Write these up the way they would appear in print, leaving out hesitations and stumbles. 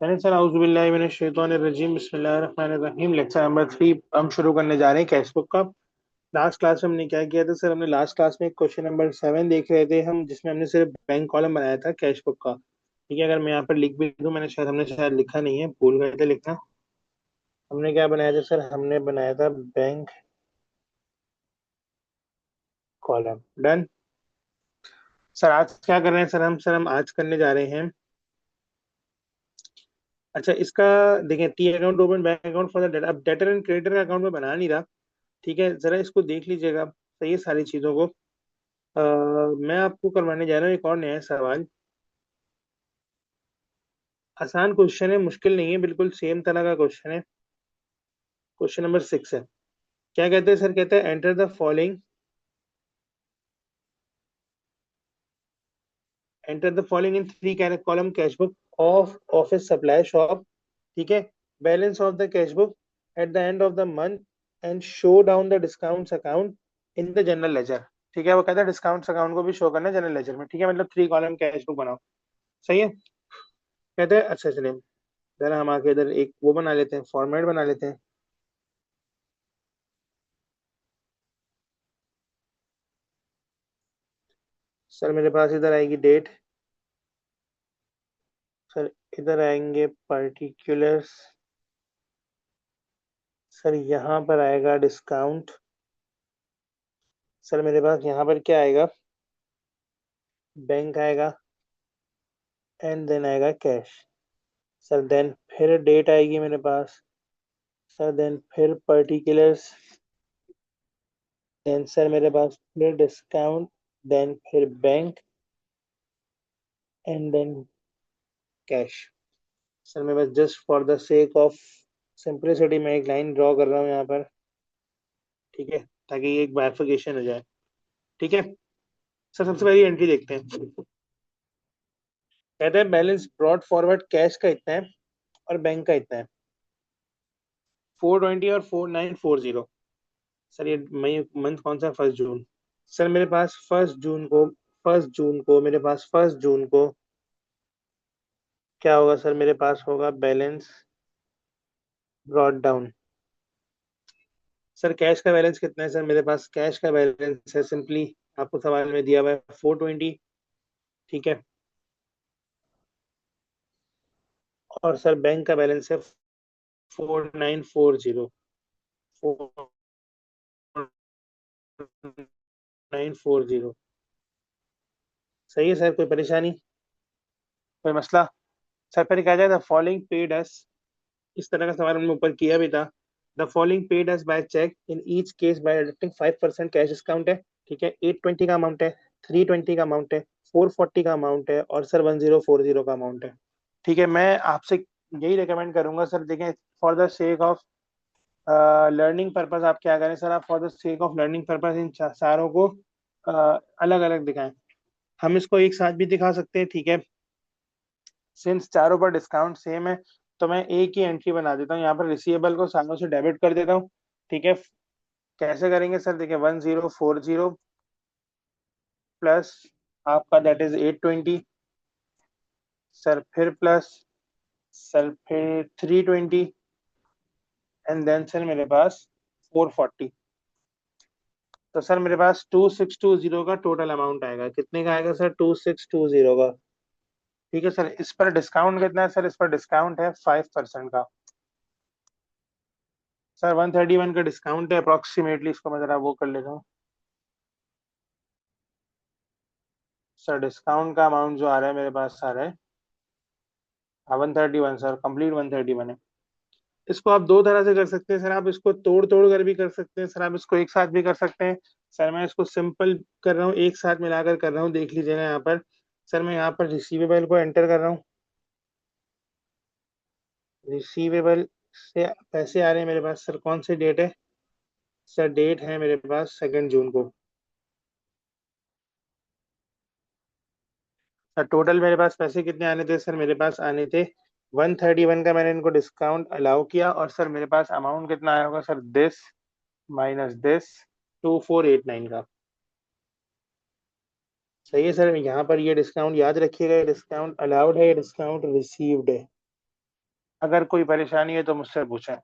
चलिए सर, औज़ुबिल्लाहि मिनश शैतानिर रजीम, बिस्मिल्लाहिर रहमानिर रहीम। Lecture number 3 हम शुरू करने जा रहे हैं कैश बुक का। लास्ट क्लास में हमने क्या किया था सर? हमने लास्ट क्लास में क्वेश्चन नंबर 7 देख रहे थे हम, जिसमें हमने सिर्फ बैंक कॉलम बनाया था कैश बुक का। ठीक है, अगर मैं यहाँ पर लिख भी दूं, हमने शायद लिखा नहीं है, भूल गए थे लिखना। हमने क्या बनाया था सर? हमने बनाया था बैंक कॉलम। डन। सर आज क्या कर रहे हैं सर? हम आज करने जा रहे हैं। अच्छा, इसका देखें, T account open bank account for the data. अब डेटर एंड क्रेडिटर का अकाउंट में बना नहीं रहा। ठीक है, जरा इसको देख लीजिएगा सही है सारी चीजों को। मैं आपको करवाने जा रहा हूँ एक और नया सवाल। आसान क्वेश्चन है, मुश्किल नहीं है, बिल्कुल सेम तरह का क्वेश्चन है। क्वेश्चन नंबर 6 है। क्या कहते हैं सर? कहते हैं enter the following, enter the following in 3 column cash book of office supply shop. ठीक है, balance of the cash book at the end of the month and show down the discounts account in the general ledger. ठीक है, वो कहता है discounts account को भी show करना जनरल लेजर में। ठीक है, मतलब 3 कॉलम कैश बुक बनाओ। सही है। कहते हैं अच्छा चलिए, जरा हम आके इधर एक वो बना लेते हैं, फॉर्मेट बना लेते हैं। सर मेरे पास इधर आएगी डेट। सर इधर आएंगे पर्टिकुलर्स। सर यहाँ पर आएगा डिस्काउंट। सर मेरे पास यहाँ पर क्या आएगा? बैंक आएगा एंड देन आएगा कैश। सर देन फिर डेट आएगी मेरे पास। सर देन फिर पर्टिकुलर्स। देन सर मेरे पास फिर डिस्काउंट। देन फिर bank and then cash. Sir मैं बस just for the sake of simplicity मैं एक लाइन ड्रॉ कर रहा हूँ यहाँ पर। ठीक है, ताकि ये एक बाइफर्केशन हो जाए। ठीक है। सर सबसे पहली एंट्री देखते हैं। कहते हैं बैलेंस ब्रॉड फॉरवर्ड कैश का इतना है और बैंक का इतना है, 420 और 4940। सर ये मई मंथ कौन सा? 1 जून। सर मेरे पास फर्स्ट जून को क्या होगा सर? मेरे पास होगा balance brought down. Sir cash का बैलेंस कितना है? सर मेरे पास कैश का बैलेंस है, सिंपली आपको सवाल में दिया हुआ है, 420। ठीक है, और सर बैंक का बैलेंस है 4940। 4940। सही है सर, कोई परेशानी, कोई मसला? सर फिर क्या जाए? द फॉलोइंग पेड अस, इस तरह का सवाल हमने ऊपर किया भी था। The following paid us by cheque in each case by deducting 5% cash discount है। ठीक है, 820 का अमाउंट है, 320 का अमाउंट है, 440 का अमाउंट है, और सर 1040 का अमाउंट है। ठीक है, मैं आपसे यही रिकमेंड करूंगा सर, देखें, for the sake of learning purpose आप क्या करें सर? आप for the sake of learning purpose in सारों को अलग अलग दिखाएं। हम इसको एक साथ भी दिखा सकते हैं। ठीक है, सिंस चारों पर डिस्काउंट सेम है, तो मैं एक ही एंट्री बना देता हूँ यहाँ पर, रिसीवेबल को सालों से डेबिट कर देता हूँ। ठीक है, कैसे करेंगे सर? देखिए, 1040 प्लस आपका दैट इज 820। सर फिर प्लस, सर फिर 320, एंड देन सर मेरे पास 440। तो सर मेरे पास 2620 का टोटल अमाउंट आएगा। कितने का आएगा सर? 2620 का। ठीक है सर, इस पर डिस्काउंट कितना है? सर इस पर डिस्काउंट है 5% का। सर 131 का डिस्काउंट है अप्रोक्सीमेटली, इसको मैं जरा वो कर लेता हूँ। सर डिस्काउंट का अमाउंट जो आ रहा है मेरे पास आ रहा है 131। सर कंप्लीट 131 है। इसको आप दो तरह से कर सकते हैं सर, आप इसको तोड़ तोड़ कर भी कर सकते हैं सर, आप इसको एक साथ भी कर सकते हैं। सर मैं इसको सिंपल कर रहा हूँ, एक साथ मिलाकर कर रहा हूँ, देख लीजिएगा यहाँ पर। सर मैं यहाँ पर रिसीवेबल को एंटर कर रहा हूँ। रिसीवेबल से पैसे आ रहे हैं मेरे पास। सर कौन सी डेट है? सर डेट है मेरे पास 2 जून को। सर टोटल मेरे पास पैसे कितने आने थे? सर मेरे पास आने थे 131 का, मैंने इनको डिस्काउंट अलाउ किया, और सर मेरे पास अमाउंट कितना आया होगा सर? दिस माइनस दिस, 2489 का। सही है सर, यहाँ पर ये डिस्काउंट याद रखिएगा, ये डिस्काउंट अलाउड है, ये डिस्काउंट रिसीव्ड है। अगर कोई परेशानी है तो मुझसे पूछें।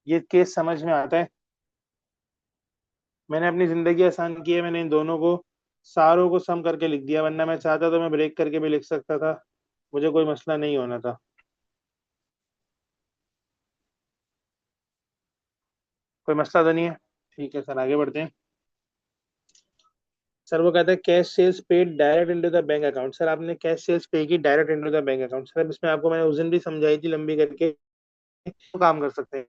ये केस समझ में आता है? मैंने अपनी जिंदगी आसान की है, मैंने इन दोनों को सारों को सम करके लिख दिया, वरना मैं चाहता तो मैं ब्रेक करके भी लिख सकता था, मुझे कोई मसला नहीं होना था। कोई मसला तो नहीं है? ठीक है सर, आगे बढ़ते हैं। सर वो कहता है cash sales paid direct into the bank account. Sir आपने कैश सेल्स पे की direct into the bank account. Sir इसमें आपको मैंने उस दिन भी समझाई थी लंबी करके, तो काम कर सकते हैं।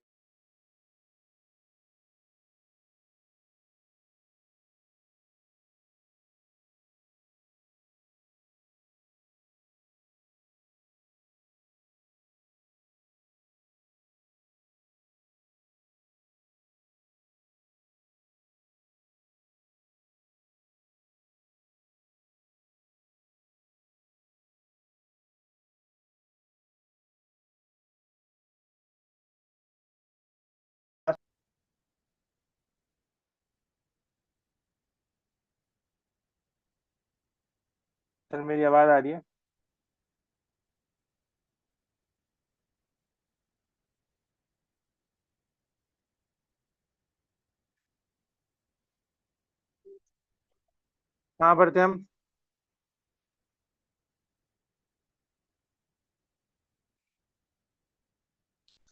सर मेरी आवाज आ रही है? कहाँ पर थे हम?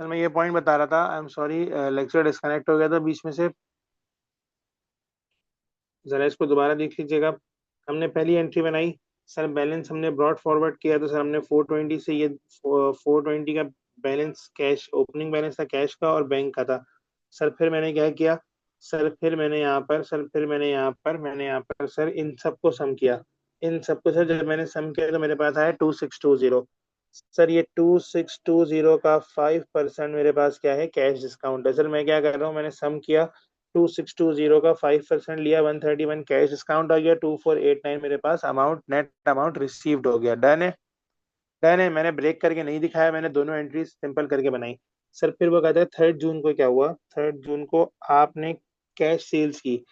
सर मैं ये पॉइंट बता रहा था, I am sorry, lecture disconnect हो गया था बीच में से। जरा इसको दोबारा देख लीजिएगा। हमने पहली एंट्री बनाई, सर बैलेंस हमने ब्रॉड फॉरवर्ड किया, तो सर हमने 420 से ये 420 का बैलेंस, कैश ओपनिंग बैलेंस था कैश का और बैंक का था। सर फिर मैंने क्या किया, सर मैंने यहाँ पर सर इन सबको सम किया। इन सबको सर जब मैंने सम किया तो मेरे पास आया 2620। सर ये 2620 का 5% मेरे पास क्या है, कैश डिस्काउंट है। सर मैं क्या कर रहा हूँ, मैंने सम किया, 2620 का 5% लिया, 131 कैश डिस्काउंट आ गया, 2489 मेरे पास अमाउंट, नेट अमाउंट रिसीव्ड हो गया। डन है? डन है। मैंने ब्रेक करके नहीं दिखाया, मैंने दोनों एंट्री सिंपल करके बनाई। सर फिर वो कहता है 3 जून को क्या हुआ, 3 जून को आपने कैश सेल्स की,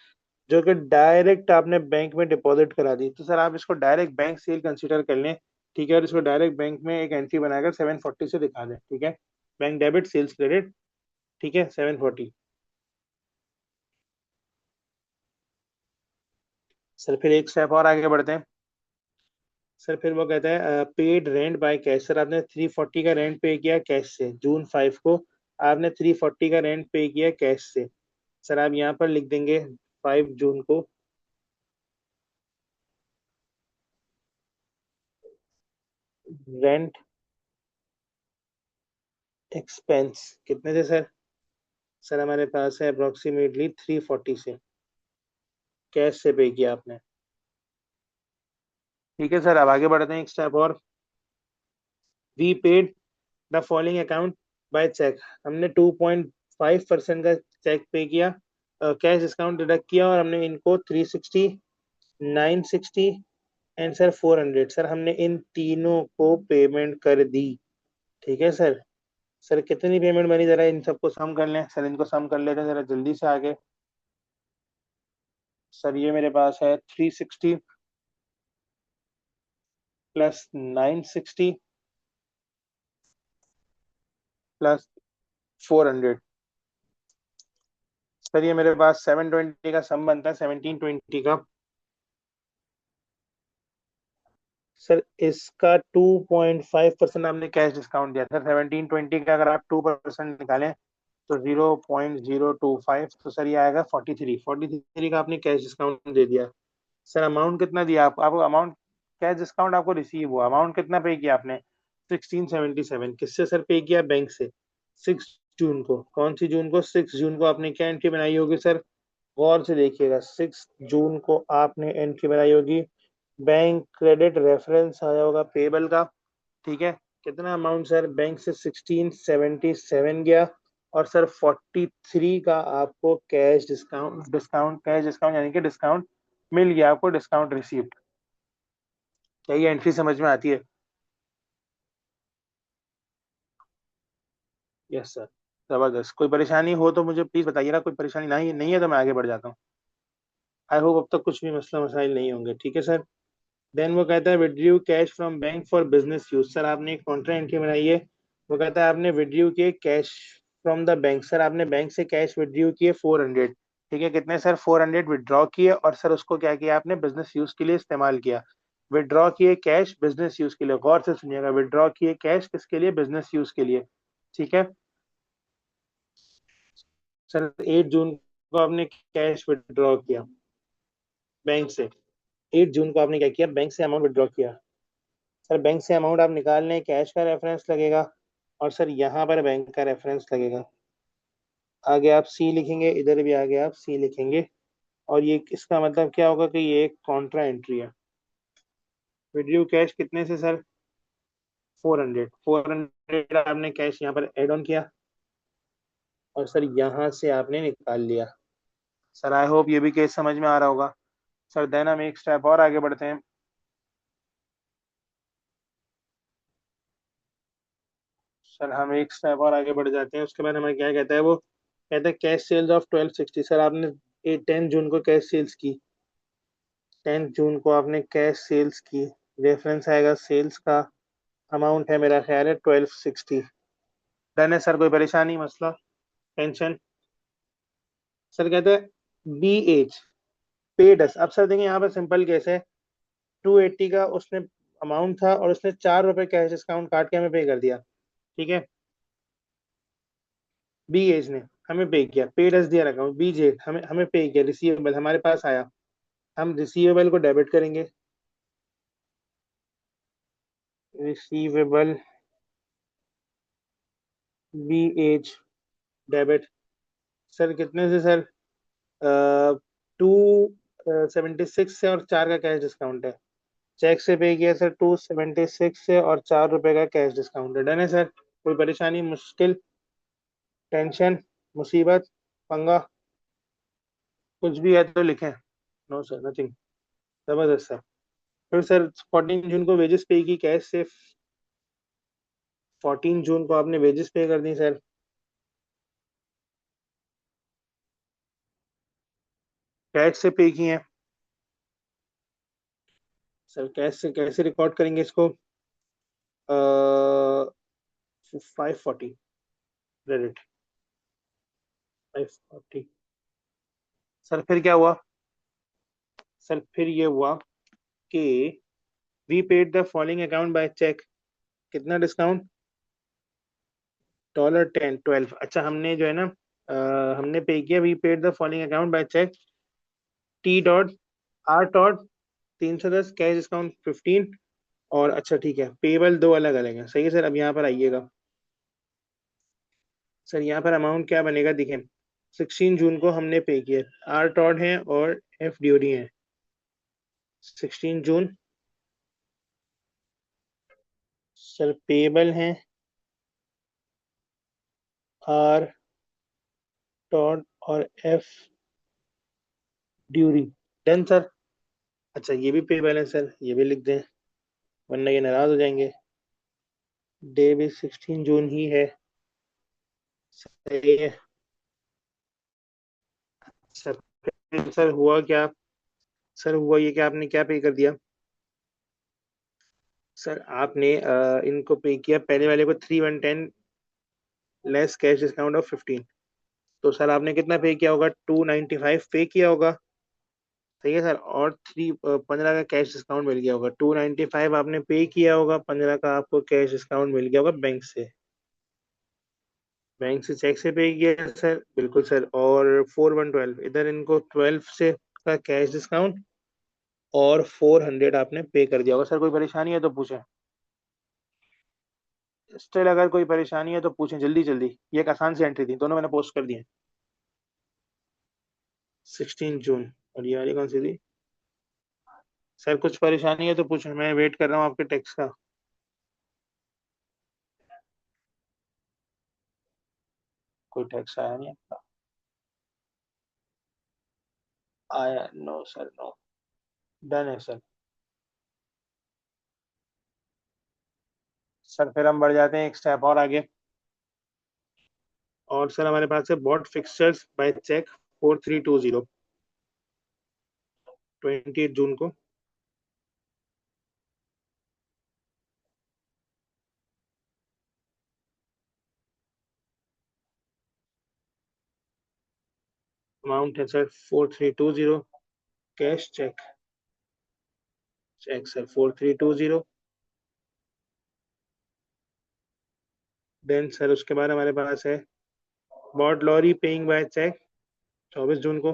जो कि डायरेक्ट आपने बैंक में डिपॉजिट करा दी। तो सर आप इसको डायरेक्ट बैंक सेल कंसीडर कर लें, ठीक है, और इसको डायरेक्ट बैंक में एक एंट्री बनाकर 740 से दिखा दें, ठीक है। बैंक डेबिट सेल्स क्रेडिट, ठीक है, 740। सर फिर एक स्टेप और आगे बढ़ते हैं। सर फिर वो कहता है paid rent by cash. Sir आपने 340 का रेंट पे किया कैश से, जून 5 को आपने 340 का रेंट पे किया कैश से। सर आप यहाँ पर लिख देंगे 5 जून को रेंट एक्सपेंस कितने थे सर? सर हमारे पास है अप्रोक्सीमेटली 340 से, कैश से पे किया आपने। ठीक है सर, अब आगे बढ़ते हैं एक स्टेप और। We paid the following account by cheque. हमने 2.5% का चेक पे किया, कैश डिस्काउंट डिडक्ट किया, और हमने इनको 360, 960 एंड सर 400, सर हमने इन तीनों को पेमेंट कर दी। ठीक है सर। सर कितनी पेमेंट बनी, जरा इन सबको सम कर लें। सर इनको सम कर लेते हैं जरा जल्दी से आगे। सर ये मेरे पास है 360 प्लस 960 प्लस 400। सर ये मेरे पास 720 का सम बनता है, 1720 का। सर इसका 2.5% आपने कैश डिस्काउंट दिया। सर 1720 का अगर आप 2% निकालें तो 0.025, तो सर ये आएगा 43 का आपने कैश डिस्काउंट दे दिया। सर अमाउंट कितना दिया आपको अमाउंट, कैश डिस्काउंट आपको रिसीव हुआ, अमाउंट कितना पे किया आपने? 1677। किससे सर पे किया? बैंक से। 6 जून को, कौन सी जून को? 6 जून को आपने क्या एंट्री बनाई होगी सर? गौर से देखिएगा, 6 जून को आपने एंट्री बनाई होगी, बैंक क्रेडिट रेफरेंस आया होगा पेबल का, ठीक है। कितना अमाउंट सर? बैंक से 1677 गया, और सर 43 का आपको कैश डिस्काउंट यानी कि डिस्काउंट मिल गया आपको, डिस्काउंट रिसीव्ड। क्या ये एंट्री समझ में आती है? Yes sir. जबरदस्त। कोई परेशानी हो तो मुझे प्लीज बताइएगा, कोई परेशानी नहीं नहीं है तो मैं आगे बढ़ जाता हूँ। आई होप अब तक कुछ भी मसला मसाइल नहीं होंगे, ठीक है सर। देन वो कहता है withdrew cash from bank for business use. Sir आपने एक कॉन्ट्रा एंट्री बनाई है, वो कहता है आपने विड्रू किए cash from the bank. Sir आपने बैंक से कैश विड्रू किए 400। ठीक है, कितने सर? 400 विड्रॉ किए, और सर उसको क्या किया आपने? बिजनेस यूज के लिए इस्तेमाल किया। विड्रॉ किए कैश बिजनेस यूज के लिए, गौर से सुनिएगा, विड्रॉ किए कैश किसके लिए? बिजनेस यूज के लिए। ठीक है सर, 8 जून को आपने कैश विड्रॉ किया बैंक से। 8 जून को आपने क्या किया? बैंक से अमाउंट विड्रॉ किया। सर बैंक से अमाउंट आप निकाल लें, कैश का रेफरेंस लगेगा, और सर यहाँ पर बैंक का रेफरेंस लगेगा। आगे आप सी लिखेंगे, इधर भी आगे आप सी लिखेंगे, और ये इसका मतलब क्या होगा कि ये एक कॉन्ट्रा एंट्री है। विड्रू कैश कितने से सर? 400। 400 आपने कैश यहाँ पर एड ऑन किया, और सर यहाँ से आपने निकाल लिया। सर आई होप ये भी केस समझ में आ रहा होगा। सर देन हम एक स्टेप और आगे बढ़ते हैं। सर हम एक स्टेप और आगे बढ़ जाते हैं, उसके बाद हमें क्या कहता है? वो कहता है कैश सेल्स ऑफ 1260। सर आपने 10 जून को कैश सेल्स की। 10 जून को आपने कैश सेल्स की, रेफरेंस आएगा सेल्स का, अमाउंट है मेरा ख्याल है 1260। डन है सर? कोई परेशानी, मसला, टेंशन? सर कहते हैं बी एच पेड अस। अब सर देखिए यहाँ पर सिंपल केस है, 280 का उसने अमाउंट था, और उसने 4 रुपए कैश डिस्काउंट काट के हमें पे कर दिया। ठीक है, बी एज ने हमें पे किया, पेड अस दिया अकाउंट, बी जे हमें हमें पे किया, रिसीवेबल हमारे पास आया। हम रिसीवेबल को डेबिट करेंगे, receivable B H debit. Sir कितने से सर? 276 से, और 4 का कैश डिस्काउंट है। चेक से पे किया सर 276 से, और 4 रुपए का कैश डिस्काउंट है। डन है सर? कोई परेशानी, मुश्किल, टेंशन, मुसीबत, पंगा? कुछ भी है तो लिखें। No sir, nothing. जबरदस्त सर। फिर सर 14 जून को वेजेस पे की कैश से। 14 जून को आपने वेजेस पे कर दी सर, कैश से पे की हैं। सर कैश से कैसे रिकॉर्ड करेंगे इसको? 540 क्रेडिट, 540। सर फिर क्या हुआ? सर फिर ये हुआ कि we paid the following account by cheque. कितना डिस्काउंट? $10, 12। अच्छा हमने जो है ना, हमने पे किया, we paid the following account by cheque, T dot, R dot 310, cash discount 15। और अच्छा ठीक है, पेबल दो अलग अलग है, सही है सर। अब यहाँ पर आइएगा सर, यहाँ पर अमाउंट क्या बनेगा देखें। 16 जून को हमने पे किया, आर टॉड है और एफ ड्यूरी है। 16 जून सर पेबल है, आर टॉड और एफ ड्यूरी। Done sir? अच्छा ये भी पेबल है सर, ये भी लिख दें, वरना ये नाराज हो जाएंगे। डे भी 16 जून ही है, सही है सर। फिर सर हुआ क्या? सर हुआ ये कि आपने क्या पे कर दिया? सर आपने इनको पे किया, पहले वाले को 3 1 10 लेस कैश डिस्काउंट ऑफ 15। तो सर आपने कितना पे किया होगा? 295 पे किया होगा, सही है सर। और 15 का कैश डिस्काउंट मिल गया होगा। 295 आपने पे किया होगा, 15 का आपको कैश डिस्काउंट मिल गया होगा बैंक से। बैंक से चेक से पे किया सर, बिल्कुल सर। और 4112 इधर इनको 12 से का कैश डिस्काउंट, और 400 आपने पे कर दिया होगा। सर कोई परेशानी है तो पूछें। स्टिल अगर कोई परेशानी है तो पूछें, जल्दी जल्दी। ये एक आसान सी एंट्री थी, दोनों मैंने पोस्ट कर दिए। 16 जून, और ये वाली कौन सी थी? सर कुछ परेशानी है तो पूछें, मैं वेट कर रहा हूँ आपके टेक्स्ट का। कोई टेक्स्ट आया नहीं आपका? आया? No sir, no. डन है सर। सर फिर हम बढ़ जाते हैं एक स्टेप और आगे, और सर हमारे पास है बॉट फिक्सचर्स बाय चेक 4320, 28 जून को। अमाउंट है sir 4320। Cash cheque, cheque sir 4320। Then sir उसके बाद हमारे पास है bought lorry paying by cheque 24 जून को।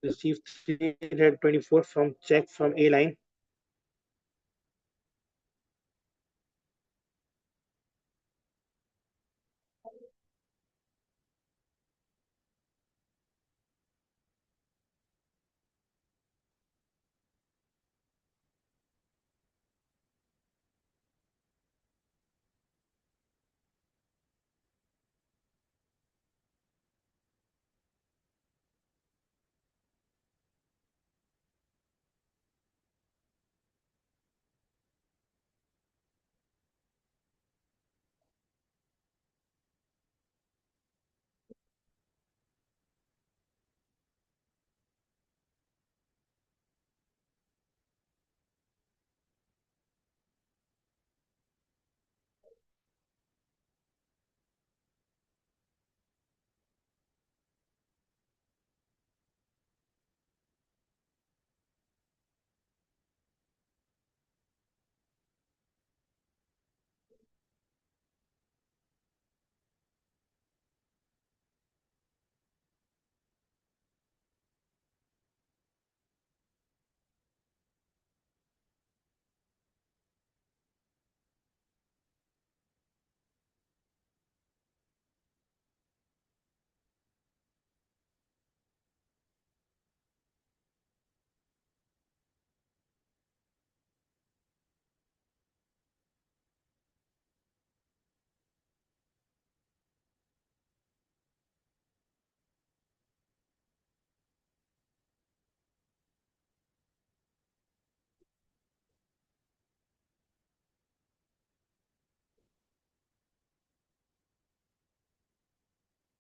Received 324 from check from A line।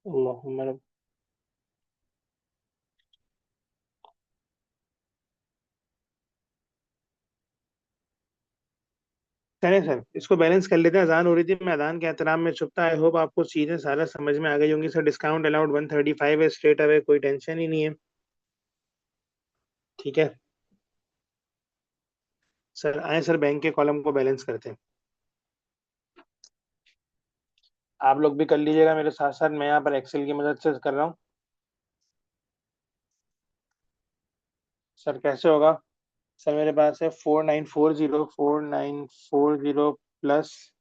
अल्लाहुम्मा चलें सर, इसको बैलेंस कर लेते हैं। अजान हो रही थी, मैं अजान के एहतराम में छुपता। आई होप आपको चीजें सारा समझ में आ गई होंगी सर। डिस्काउंट अलाउड 135 है स्ट्रेट अवे, कोई टेंशन ही नहीं है। ठीक है सर, आए सर बैंक के कॉलम को बैलेंस करते हैं। आप लोग भी कर लीजिएगा मेरे साथ साथ, मैं यहाँ पर एक्सेल की मदद से कर रहा हूँ। सर कैसे होगा? सर मेरे पास है 4940 प्लस,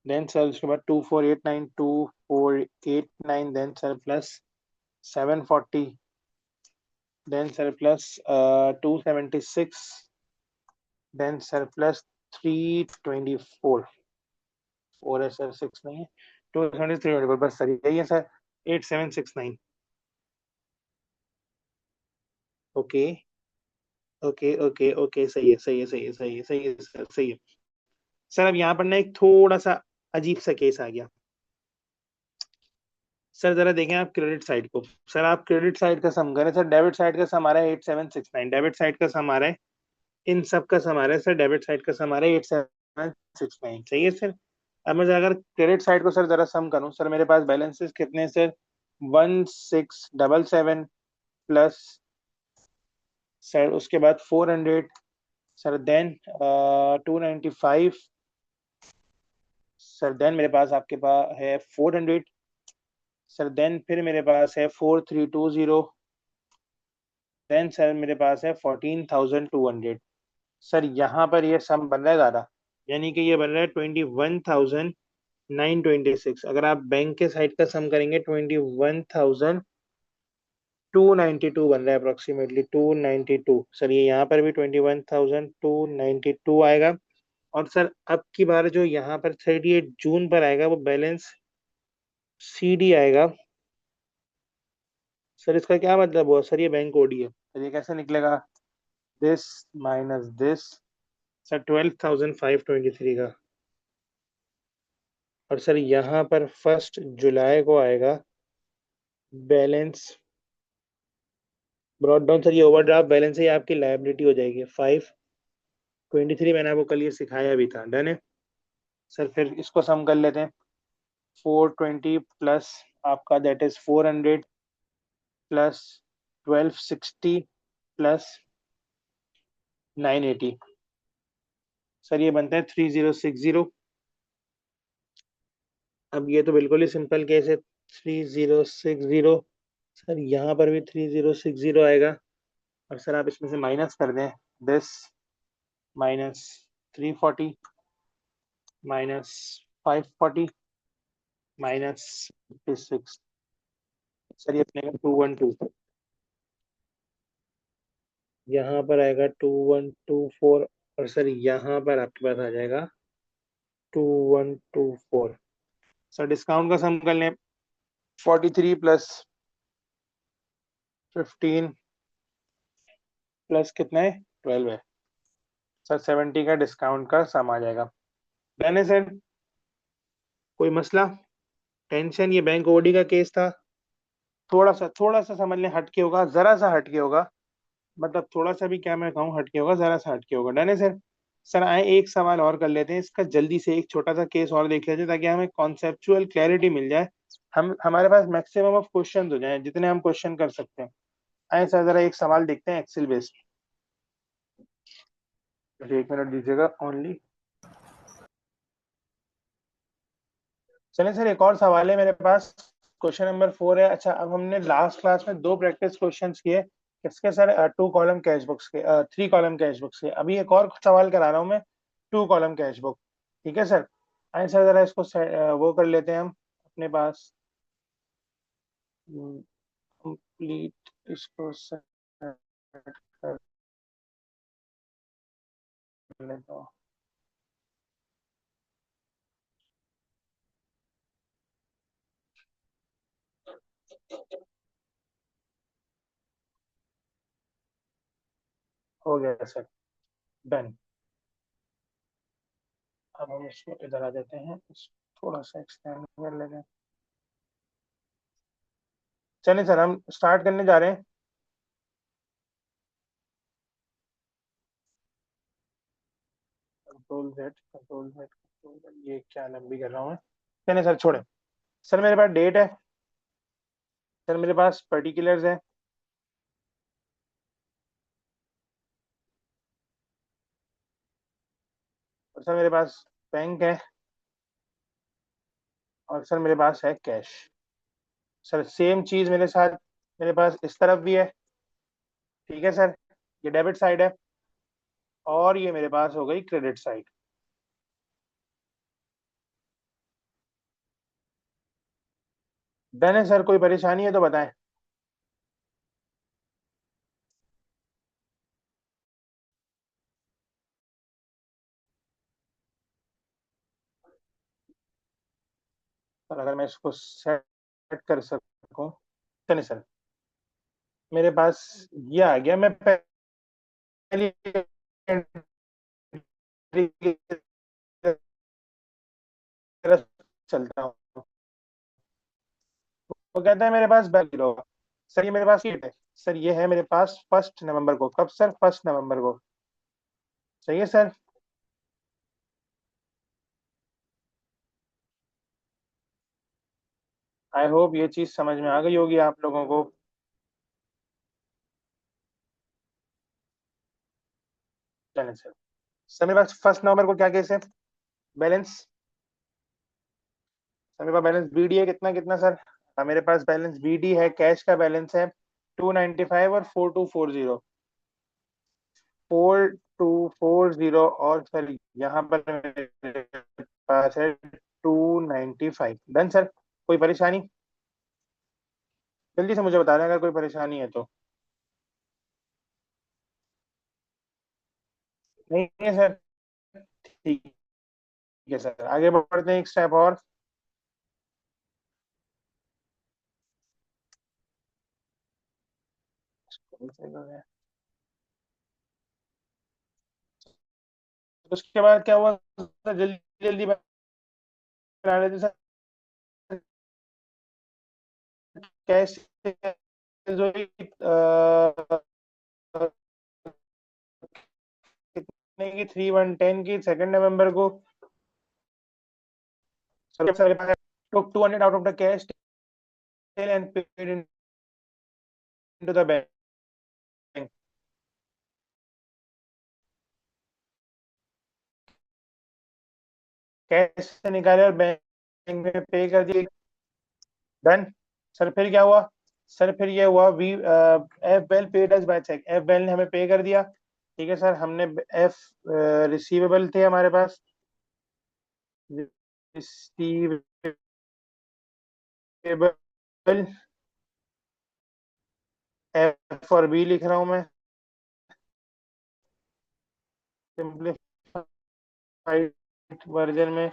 देन सर उसके बाद 2489 then sir plus 740, then sir plus 276, then sir plus 324। Four है सर, सिक्स नहीं है। 273 बस सर, यही है sir. 8769। Okay okay okay okay, सही है सही है सही है सही है सही है सर, सही है। सर अब यहाँ पर ना एक थोड़ा सा अजीब सा केस आ गया। सर जरा देखें आप क्रेडिट साइड को। सर आप क्रेडिट साइड का सम करें। सर डेबिट साइड का सम आ रहा है 8769, डेबिट साइड का सम आ रहा है, इन सब का सम आ रहा है सर। डेबिट साइड का सम आ रहा है 8769, सही है सर। अब मैं अगर क्रेडिट साइड को सर जरा सम करूं, सर मेरे पास बैलेंसेस कितने हैं सर? 1677 प्लस सर उसके बाद 400, सर देन 295, सर देन मेरे पास आपके पास है 400, सर देन फिर मेरे पास है 4320, देन सर मेरे पास है 14200। सर यहाँ पर ये सम बन रहा है ज़्यादा, यानी कि ये बन रहा है 21,926। अगर आप बैंक के साइड का सम करेंगे 21,292 बन रहा है, अप्रोक्सीमेटली 292। सर ये यहाँ पर भी 21,292 आएगा। और सर अब की बार जो यहाँ पर 38 जून पर आएगा वो बैलेंस सीडी आएगा। सर इसका क्या मतलब हुआ सर? ये बैंक ओडी है सर, ये कैसे निकलेगा? दिस माइनस दिस, सर 12,523 का। और सर यहाँ पर 1 जुलाई को आएगा बैलेंस ब्रॉड डाउन सर, ये ओवरड्राफ्ट बैलेंस ही आपकी लायबिलिटी हो जाएगी। 523 मैंने आपको कल ये सिखाया भी था। डन है सर। फिर इसको सम कर लेते हैं। 420 प्लस आपका that is 400 plus 1260 plus 980 sir, ये बनता है 3060। अब ये तो बिल्कुल ही सिंपल केस है। 3060 सर, यहाँ पर भी 3060 आएगा। और सर आप इसमें से माइनस कर दें this, minus 340 minus 540 minus 56। Sir ये बनेगा 212। यहाँ पर आएगा 2124। और सर यहाँ पर आपके पास आ जाएगा 2124। सर डिस्काउंट का सम कर लें। 43 प्लस 15 प्लस कितना है, 12 है। सर 70 का डिस्काउंट का सम आ जाएगा। डन है सर। कोई मसला, टेंशन? ये बैंक ओडी का केस था। थोड़ा सा समझ लें, हटके होगा, जरा सा हटके होगा। मतलब थोड़ा सा भी क्या मैं कहूँ, हटके होगा, जरा सा हटके होगा। डन है सर। सर आए एक सवाल और कर लेते हैं इसका, जल्दी से एक छोटा सा केस और देख लेते हैं ताकि हमें कॉन्सेप्चुअल क्लैरिटी मिल जाए। हमारे पास मैक्सिमम ऑफ क्वेश्चन हो जाए, जितने हम क्वेश्चन कर सकते हैं। आए सर जरा एक सवाल देखते हैं एक्सेल बेस्ड। एक मिनट दीजिएगा ओनली। चलिए सर, एक और सवाल है मेरे पास। क्वेश्चन नंबर 4 है। अच्छा, अब हमने लास्ट क्लास में दो प्रैक्टिस क्वेश्चंस किए। किसके सर? 2 कॉलम कैश बुक्स के, 3 कॉलम कैश बुक्स के। अभी एक और सवाल करा रहा हूँ मैं, 2 कॉलम कैश बुक। ठीक है सर। आइए सर जरा इसको वो कर लेते हैं हम अपने पास। कंप्लीट इसको सेट कर लेता हूँ। हो गया सर। डन। अब हम इसको इधर आ जाते हैं, थोड़ा सा एक्सटेंड कर लेते हैं। चलिए सर, हम स्टार्ट करने जा रहे हैं। कंट्रोल Z, ये क्या लंबी कर रहा हूँ मैं। चलिए सर छोड़े। सर मेरे पास डेट है। सर मेरे पास पर्टिकुलर्स है। और सर मेरे पास बैंक है। और सर मेरे पास है कैश। सर सेम चीज मेरे साथ, मेरे पास इस तरफ भी है। ठीक है सर, ये डेबिट साइड है। और ये मेरे पास हो गई क्रेडिट साइड। डन है सर। कोई परेशानी है तो बताएं। सर अगर मैं इसको सेट कर सकूं। चलिए सर, मेरे पास ये आ गया। मैं पहली entry की तरफ चलता हूँ। वो कहता है मेरे पास बैक गिरा होगा। सर ये मेरे पास सीट है। सर ये है मेरे पास 1 नवंबर को। कब सर? 1 नवंबर को। सही है सर। आई होप ये चीज समझ में आ गई होगी आप लोगों को। चलें सर। सर मेरे पास 1 नवंबर को क्या केस है? बैलेंस। सर मेरे पास बैलेंस बीडी है। कितना कितना सर? मेरे पास बैलेंस बीडी है, कैश का बैलेंस है 295 और 4240। 4240। और सर यहाँ पर मेरे पास है 295। Done sir. कोई परेशानी? जल्दी से मुझे बता दें अगर कोई परेशानी है तो। नहीं है सर। ठीक है सर, आगे बढ़ते हैं एक स्टेप और। उसके बाद क्या हुआ सर? जल्दी जल्दी बना लेते सर। कैश जो कितने की 3/110 की 2 नवंबर को took 200 out of the cash till and paid into the bank. Cash से निकाले और बैंक में पे कर दिए। Done sir. फिर क्या हुआ सर? फिर ये हुआ V F well paid us by check. F well ने हमें पे कर दिया। ठीक है सर। हमने एफ रिसीवेबल थे हमारे पास। रिसीवेबल एफ और बी लिख रहा हूं मैं सिंपलीफाइड वर्जन में।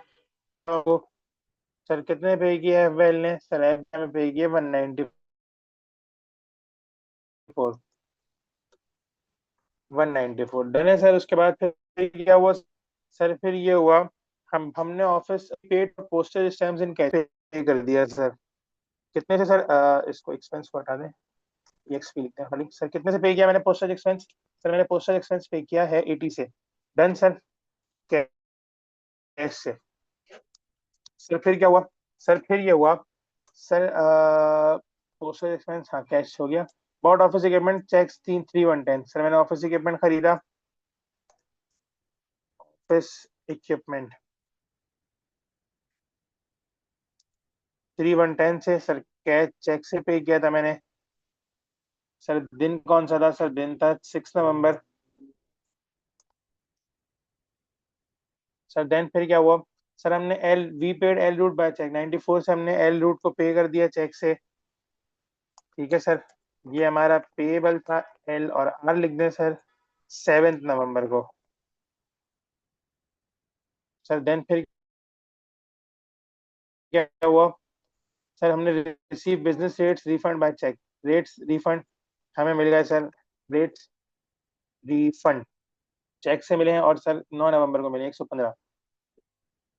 तो सर कितने पे किया एफ वेल ने? सर एफ में पे किया 194। 194 डन है सर। उसके बाद फिर क्या हुआ सर? फिर ये हुआ हमने office paid postage stamps in cash पे कर दिया सर। कितने से सर? इसको एक्सपेंस को हटा दें, एक्सपी लिखते हैं खाली। सर कितने से पे किया मैंने पोस्टेज एक्सपेंस? सर मैंने पोस्टेज एक्सपेंस पे किया है 80 से। Done sir. कैश से। सर फिर क्या हुआ सर? फिर ये हुआ सर पोस्टेज एक्सपेंस, हाँ कैश हो गया। Bought office equipment cheques 3/110। Sir मैंने ऑफिस इक्विपमेंट खरीदा। ऑफिस इक्विपमेंट 3/110 से सर कैश चेक से पे किया था मैंने। सर दिन कौन सा था? सर दिन था 6 नवंबर। सर देन फिर क्या हुआ सर? हमने L we paid L route by cheque 94 से हमने एल रूट को पे कर दिया चेक से। ठीक है सर। ये हमारा पेबल था। एल और आर लिख दें सर 7 नवंबर को। सर देन फिर क्या हुआ सर? हमने receive business rates refund by cheque. Rates refund हमें मिल गए सर। रेट्स रिफंड चेक से मिले हैं और सर 9 नवंबर को मिले 115।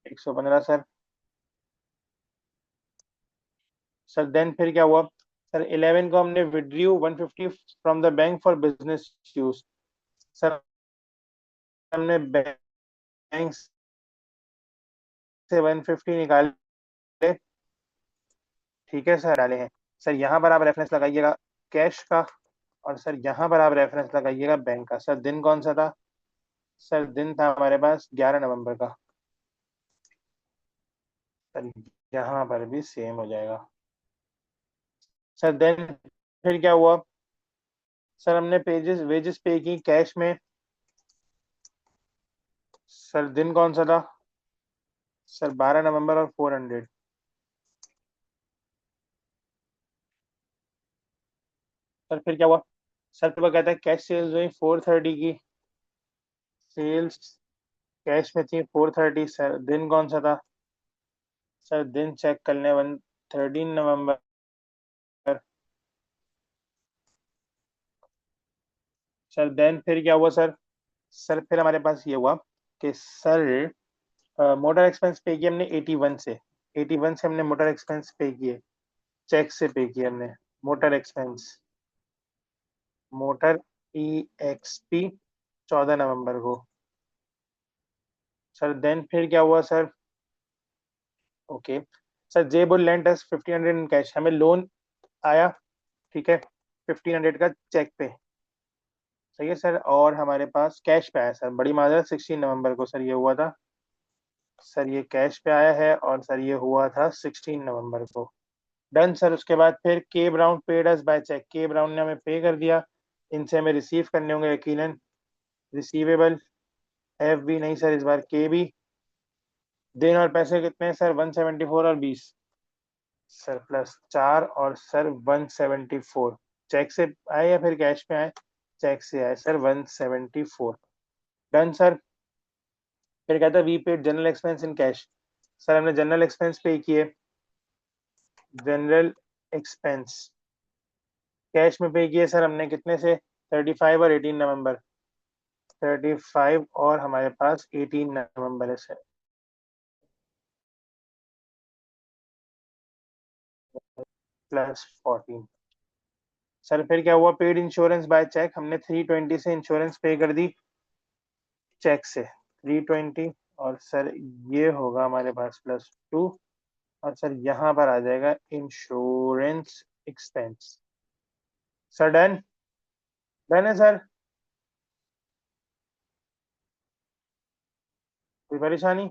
115 सर। सर देन फिर क्या हुआ सर? 11 को हमने withdrew 150 from the bank for business use. Sir हमने बैंक से 150 निकाले। ठीक है सर। डाले हैं सर। यहाँ पर आप रेफरेंस लगाइएगा कैश का, और सर यहाँ पर आप रेफरेंस लगाइएगा बैंक का। सर दिन कौन सा था? सर दिन था हमारे पास 11 नवंबर का। सर यहाँ पर भी सेम हो जाएगा। सर देन फिर क्या हुआ सर? हमने पेजेस वेजेस पे की कैश में। सर दिन कौन सा था? सर 12 नवंबर और 400। सर फिर क्या हुआ सर? तो वो कहता है कैश सेल्स हुई 430 की। सेल्स कैश में थी 430। सर दिन कौन सा था? सर दिन चेक कर लें 13 नवंबर। सर देन फिर क्या हुआ सर? सर फिर हमारे पास ये हुआ कि सर मोटर एक्सपेंस पे किए हमने 81 से। 81 से हमने मोटर एक्सपेंस पे किए। चेक से पे किए हमने मोटर एक्सपेंस। मोटर ई एक्स पी 14 नवंबर को। सर देन फिर क्या हुआ sir? Okay sir J bull lent us 1500 in cash. हमें लोन आया। ठीक है 1500 का चेक पे। सही है सर। और हमारे पास कैश पे आया सर। बड़ी माजरत 16 नवंबर को सर ये हुआ था। सर ये कैश पे आया है और सर ये हुआ था 16 नवंबर को। Done sir. उसके बाद फिर के brown paid us by check. के ब्राउन ने हमें पे कर दिया। इनसे हमें रिसीव करने होंगे यकीनन रिसीवेबल। एफ भी नहीं सर, इस बार के भी। दिन और पैसे कितने हैं सर? 174 और 20। सर +4 और सर 174। चेक से आए या फिर कैश पे आए? चेक से आए सर 174। Done sir. फिर कहता है we paid general expense in cash. Sir हमने जनरल एक्सपेंस पे किए। जनरल एक्सपेंस कैश में पे किए सर हमने कितने से? 35 और 18 नवंबर। 35 और हमारे पास 18 नवंबर है सर। +14। सर फिर क्या हुआ, पेड इंश्योरेंस बाय चेक, हमने 320 से इंश्योरेंस पे कर दी चेक से 320, और सर ये होगा हमारे पास +2, और सर यहाँ पर आ जाएगा insurance expense. Sir done, done है सर, कोई परेशानी?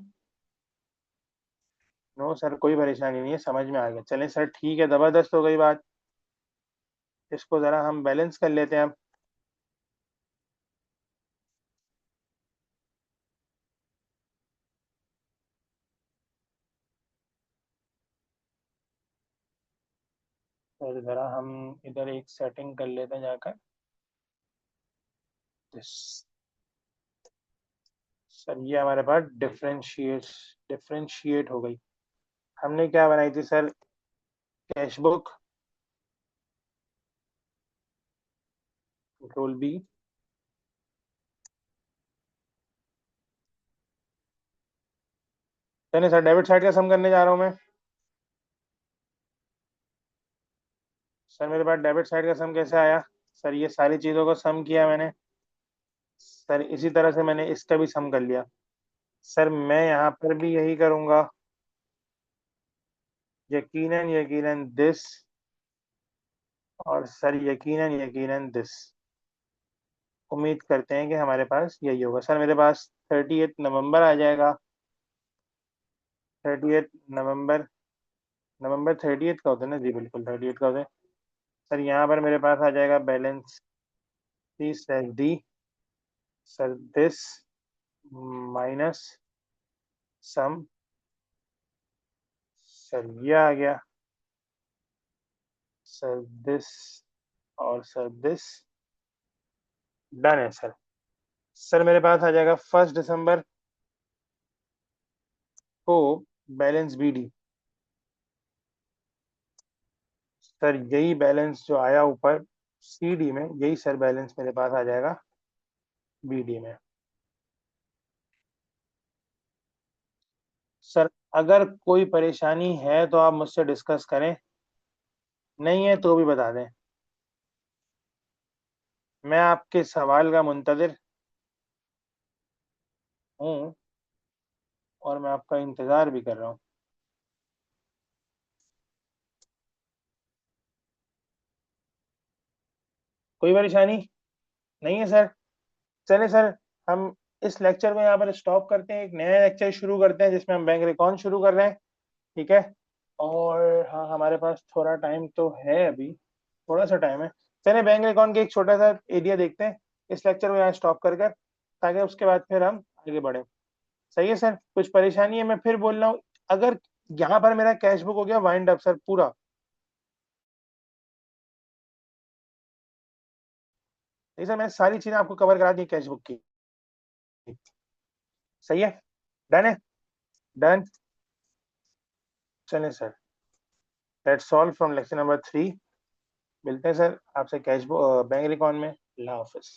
नो सर, कोई परेशानी नहीं है, समझ में आ गया। चलें सर, ठीक है, जबरदस्त हो गई बात। इसको जरा हम बैलेंस कर लेते हैं अब। सर जरा हम इधर एक सेटिंग कर लेते हैं जाकर। This- सर ये हमारे पास डिफरेंशिएट हो गई। हमने क्या बनाई थी sir, cash book, control B। चलिए सर, डेबिट साइड का सम करने जा रहा हूँ मैं। सर मेरे पास डेबिट साइड का सम कैसे आया? सर ये सारी चीज़ों को सम किया मैंने। सर इसी तरह से मैंने इसका भी सम कर लिया। सर मैं यहाँ पर भी यही करूँगा, यकीनन यकीनन दिस, और सर यकीनन यकीनन दिस। उम्मीद करते हैं कि हमारे पास यही होगा। सर मेरे पास 30 नवंबर आ जाएगा। 30 नवंबर, नवंबर 30 का होता है ना जी, बिल्कुल 30 का होता है। सर यहाँ पर मेरे पास आ जाएगा balance CD, sir this minus sum, sir ये आ गया, सर दिस, और सर दिस। डन है सर। सर मेरे पास आ जाएगा 1 दिसंबर को बैलेंस BD। सर यही बैलेंस जो आया ऊपर CD में, यही सर बैलेंस मेरे पास आ जाएगा BD में। सर अगर कोई परेशानी है तो आप मुझसे डिस्कस करें, नहीं है तो भी बता दें। मैं आपके सवाल का मुंतज़िर हूँ, और मैं आपका इंतज़ार भी कर रहा हूँ। कोई परेशानी नहीं है सर। चलें सर, हम इस लेक्चर को यहाँ पर स्टॉप करते हैं, एक नया लेक्चर शुरू करते हैं जिसमें हम बैंक अकाउंट शुरू कर रहे हैं। ठीक है? और हाँ, हमारे पास थोड़ा टाइम तो है अभी, थोड़ा सा टाइम है। चलिए बैंक अकाउंट के एक छोटा सा एरिया देखते हैं, इस लेक्चर को यहाँ स्टॉप कर कर, ताकि उसके बाद फिर हम आगे बढ़े। सही है सर, कुछ परेशानी है? मैं फिर बोल रहा हूँ, अगर यहाँ पर मेरा कैश बुक हो गया वाइंड अप सर पूरा, नहीं सर मैंने सारी चीजें आपको कवर करा दी कैश बुक की। सही है, डन है, डन। चलें sir, that's all from lecture number 3। मिलते हैं सर आपसे कैश बुक बैंक अकाउंट में। अल्लाह हाफिज।